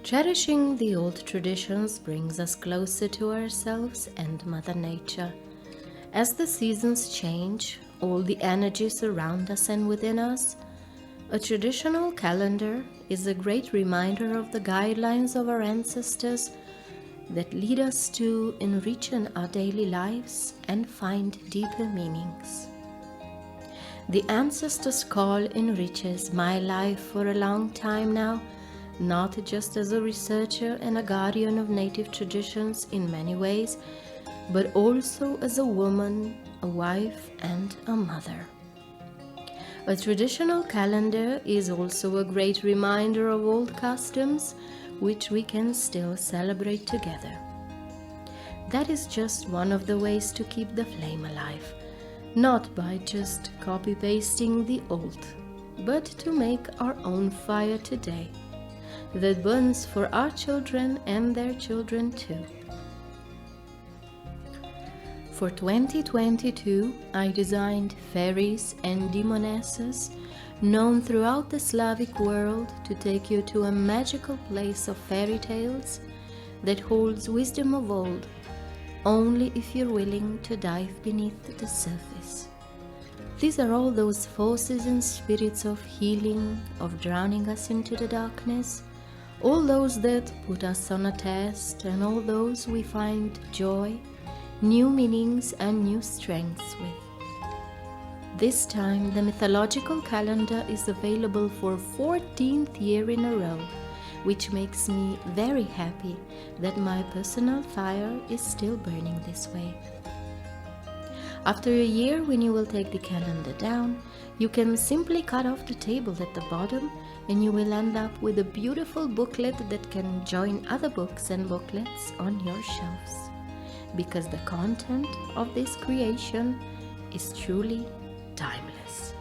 Cherishing the old traditions brings us closer to ourselves and Mother Nature. As the seasons change, all the energies around us and within us, a traditional calendar is a great reminder of the guidelines of our ancestors that lead us to enrichen our daily lives and find deeper meanings. The ancestors' call enriches my life for a long time now, not just as a researcher and a guardian of native traditions in many ways, but also as a woman, a wife, and a mother. A traditional calendar is also a great reminder of old customs which we can still celebrate together. That is just one of the ways to keep the flame alive, not by just copy-pasting the old, but to make our own fire today that burns for our children and their children too. For 2022, I designed fairies and demonesses known throughout the Slavic world to take you to a magical place of fairy tales that holds wisdom of old, only if you're willing to dive beneath the surface. These are all those forces and spirits of healing, of drowning us into the darkness, all those that put us on a test, and all those we find joy, new meanings and new strengths with. This time the mythological calendar is available for 14th year in a row, which makes me very happy that my personal fire is still burning this way. After a year, when you will take the calendar down, you can simply cut off the table at the bottom and you will end up with a beautiful booklet that can join other books and booklets on your shelves. Because the content of this creation is truly timeless.